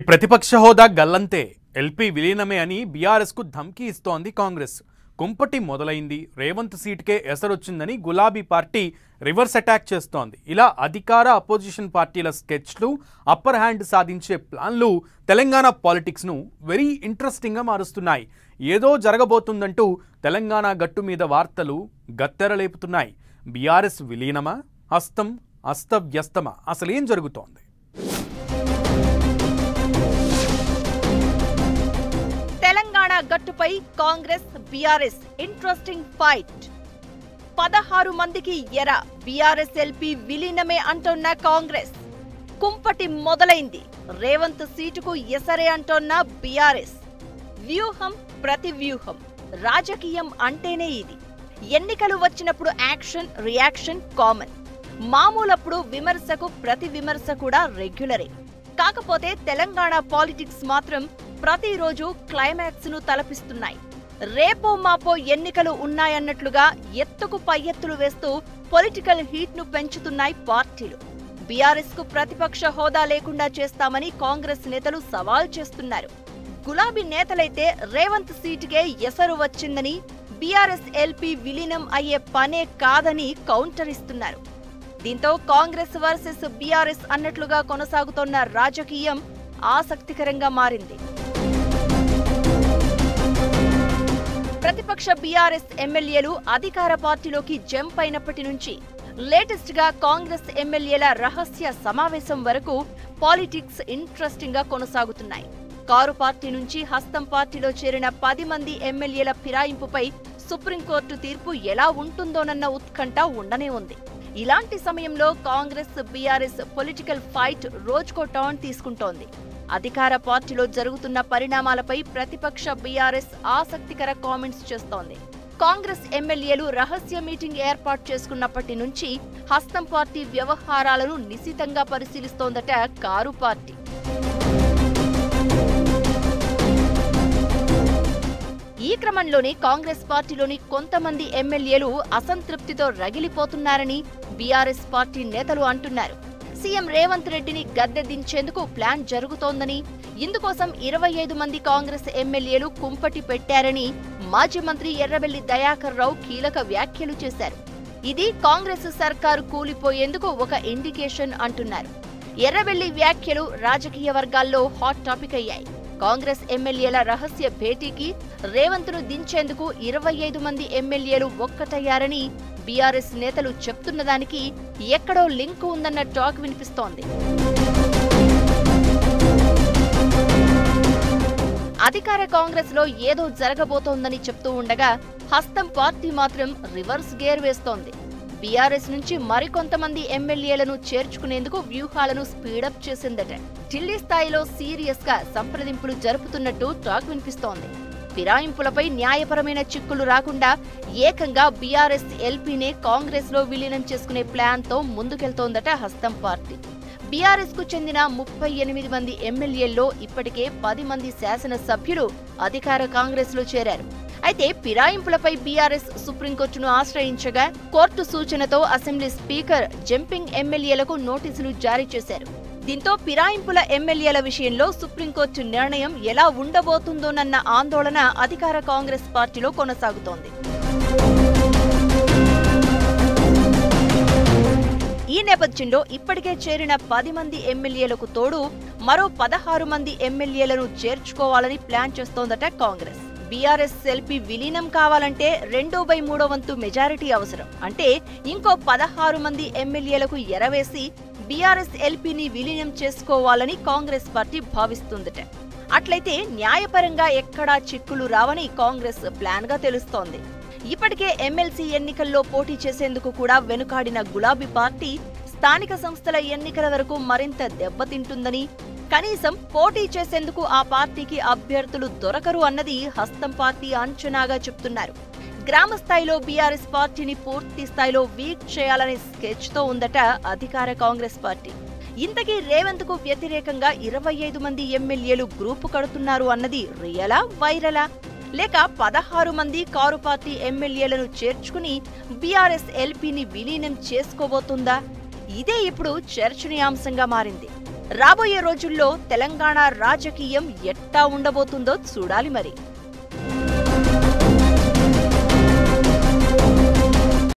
ప్రతిపక్ష హోదా గల్లంతే ఎల్పీ విలీనమే అని బీఆర్ఎస్ కు ధమ్కీ ఇస్తోంది కాంగ్రెస్. కుంపటి మొదలైంది, రేవంత్ సీట్కే ఎసరొచ్చిందని గులాబీ పార్టీ రివర్స్ అటాక్ చేస్తోంది. ఇలా అధికార అపోజిషన్ పార్టీల స్కెచ్లు, అప్పర్ హ్యాండ్ సాధించే ప్లాన్లు తెలంగాణ పాలిటిక్స్ను వెరీ ఇంట్రెస్టింగ్గా మారుస్తున్నాయి. ఏదో జరగబోతుందంటూ తెలంగాణ గట్టు మీద వార్తలు గత్తెరలేపుతున్నాయి. బీఆర్ఎస్ విలీనమా, హస్తం అస్తవ్యస్తమా, అసలేం జరుగుతోంది? తెలంగాణ గట్టుపై కాంగ్రెస్ బీఆర్ఎస్ ఇంట్రెస్టింగ్ ఫైట్. 16 మందికి ఎర బీఆర్ఎస్ ఎల్పీ విలీనమే అంటోన్న కాంగ్రెస్. కుంపటి మొదలైంది, రేవంత్ సీటుకు ఎసరే అంటోన్న బీఆర్ఎస్. వ్యూహం ప్రతి వ్యూహం, రాజకీయం అంటేనే ఇది. ఎన్నికలు వచ్చినప్పుడు యాక్షన్ రియాక్షన్ కామన్, మామూలప్పుడు విమర్శకు ప్రతి విమర్శ కూడా రెగ్యులరే. కాకపోతే తెలంగాణ పాలిటిక్స్ మాత్రం ప్రతిరోజు క్లైమాక్స్ ను తలపిస్తున్నాయి. రేపో మాపో ఎన్నికలు ఉన్నాయన్నట్లుగా ఎత్తుకు పై ఎత్తులు వేస్తూ పొలిటికల్ హీట్ ను పెంచుతున్నాయి పార్టీలు. బీఆర్ఎస్ కు ప్రతిపక్ష హోదా లేకుండా చేస్తామని కాంగ్రెస్ నేతలు సవాల్ చేస్తున్నారు. గులాబీ నేతలైతే రేవంత్ సీటుకే ఎసరు వచ్చిందని, బీఆర్ఎస్ ఎల్పీ విలీనం అయ్యే పనే కాదని కౌంటర్ ఇస్తున్నారు. దీంతో కాంగ్రెస్ వర్సెస్ బీఆర్ఎస్ అన్నట్లుగా కొనసాగుతోన్న రాజకీయం ఆసక్తికరంగా మారింది. ప్రతిపక్ష బీఆర్ఎస్ ఎమ్మెల్యేలు అధికార పార్టీలోకి జంప్ అయినప్పటి నుంచి లేటెస్ట్ గా కాంగ్రెస్ ఎమ్మెల్యేల రహస్య సమావేశం వరకు పాలిటిక్స్ ఇంట్రెస్టింగ్ గా కొనసాగుతున్నాయి. కారు పార్టీ నుంచి హస్తం పార్టీలో చేరిన 10 మంది ఎమ్మెల్యేల ఫిరాయింపుపై సుప్రీంకోర్టు తీర్పు ఎలా ఉంటుందోనన్న ఉత్కంఠ ఉండనే ఉంది. ఇలాంటి సమయంలో కాంగ్రెస్ బీఆర్ఎస్ పొలిటికల్ ఫైట్ రోజుకో టర్న్ తీసుకుంటోంది. అధికార పార్టీలో జరుగుతున్న పరిణామాలపై ప్రతిపక్ష బీఆర్ఎస్ ఆసక్తికర కామెంట్స్ చేస్తోంది. కాంగ్రెస్ ఎమ్మెల్యేలు రహస్య మీటింగ్ ఏర్పాటు చేసుకున్నప్పటి నుంచి హస్తం పార్టీ వ్యవహారాలను నిశితంగా పరిశీలిస్తోందట కారు పార్టీ. ఈ క్రమంలోనే కాంగ్రెస్ పార్టీలోని కొంతమంది ఎమ్మెల్యేలు అసంతృప్తితో రగిలిపోతున్నారని బీఆర్ఎస్ పార్టీ నేతలు అంటున్నారు. సీఎం రేవంత్ రెడ్డిని గద్దె దించేందుకు ప్లాన్ జరుగుతోందని, ఇందుకోసం 25 మంది కాంగ్రెస్ ఎమ్మెల్యేలు కుంపటి పెట్టారని మాజీ మంత్రి ఎర్రబెల్లి దయాకర్ రావు కీలక వ్యాఖ్యలు చేశారు. ఇది కాంగ్రెస్ సర్కారు కూలిపోయేందుకు ఒక ఇండికేషన్ అంటున్నారు. ఎర్రబెల్లి వ్యాఖ్యలు రాజకీయ వర్గాల్లో హాట్ టాపిక్ అయ్యాయి. కాంగ్రెస్ ఎమ్మెల్యేల రహస్య భేటీకి రేవంత్ను దించేందుకు 25 మంది ఎమ్మెల్యేలు ఒక్కటయ్యారని బీఆర్ఎస్ నేతలు చెప్తున్నదానికి ఎక్కడో లింక్ ఉందన్న టాక్ వినిపిస్తోంది. అధికార కాంగ్రెస్ లో ఏదో జరగబోతోందని చెప్తూ ఉండగా హస్తం పార్టీ మాత్రం రివర్స్ గేర్ వేస్తోంది. బీఆర్ఎస్ నుంచి మరికొంతమంది ఎమ్మెల్యేలను చేర్చుకునేందుకు వ్యూహాలను స్పీడప్ చేసిందట. ఢిల్లీ స్థాయిలో సీరియస్ గా సంప్రదింపులు జరుపుతున్నట్టు టాక్ వినిపిస్తోంది. ఫిరాయింపులపై న్యాయపరమైన చిక్కులు రాకుండా ఏకంగా బీఆర్ఎస్ ఎల్పీనే కాంగ్రెస్ లో విలీనం చేసుకునే ప్లాన్ తో ముందుకెళ్తోందట హస్తం పార్టీ. బీఆర్ఎస్ కు చెందిన 38 మంది ఎమ్మెల్యేల్లో ఇప్పటికే 10 మంది శాసనసభ్యులు అధికార కాంగ్రెస్ లో చేరారు. అయితే ఫిరాయింపులపై బీఆర్ఎస్ సుప్రీంకోర్టును ఆశ్రయించగా కోర్టు సూచనతో అసెంబ్లీ స్పీకర్ జంపింగ్ ఎమ్మెల్యేలకు నోటీసులు జారీ చేశారు. దీంతో ఫిరాయింపుల ఎమ్మెల్యేల విషయంలో సుప్రీంకోర్టు నిర్ణయం ఎలా ఉండబోతుందోనన్న ఆందోళన అధికార కాంగ్రెస్ పార్టీలో కొనసాగుతోంది. ఈ నేపథ్యంలో ఇప్పటికే చేరిన 10 మంది ఎమ్మెల్యేలకు తోడు మరో 16 మంది ఎమ్మెల్యేలను చేర్చుకోవాలని ప్లాన్ చేస్తోందట కాంగ్రెస్. బీఆర్ఎస్ ఎల్పీ విలీనం కావాలంటే 2/3 వంతు మెజారిటీ అవసరం. అంటే ఇంకో 16 మంది ఎమ్మెల్యేలకు ఎరవేసి బీఆర్ఎస్ ఎల్పీని విలీనం చేసుకోవాలని కాంగ్రెస్ పార్టీ భావిస్తుందట. అట్లయితే న్యాయపరంగా ఎక్కడా చిక్కులు రావని కాంగ్రెస్ ప్లాన్ గా తెలుస్తోంది. ఇప్పటికే ఎమ్మెల్సీ ఎన్నికల్లో పోటీ చేసేందుకు కూడా వెనుకాడిన గులాబీ పార్టీ స్థానిక సంస్థల ఎన్నికల వరకు మరింత దెబ్బతింటుందని, కనీసం పోటీ చేసేందుకు ఆ పార్టీకి అభ్యర్థులు దొరకరు అన్నది హస్తం పార్టీ అంచనాగా చెప్తున్నారు. గ్రామ స్థాయిలో బీఆర్ఎస్ పార్టీని పూర్తి స్థాయిలో వీక్ చేయాలనే స్కెచ్ తో ఉందట అధికార కాంగ్రెస్ పార్టీ. ఇంతకీ రేవంత్ కు వ్యతిరేకంగా 25 మంది ఎమ్మెల్యేలు గ్రూపు కడుతున్నారు అన్నది రియలా వైరలా, లేక 16 మంది కారు పార్టీ ఎమ్మెల్యేలను చేర్చుకుని బీఆర్ఎస్ ఎల్పీని విలీనం చేసుకోబోతుందా? ఇదే ఇప్పుడు చర్చనీయాంశంగా మారింది. రాబోయే రోజుల్లో తెలంగాణ రాజకీయం ఎట్టా ఉండబోతుందో చూడాలి మరి.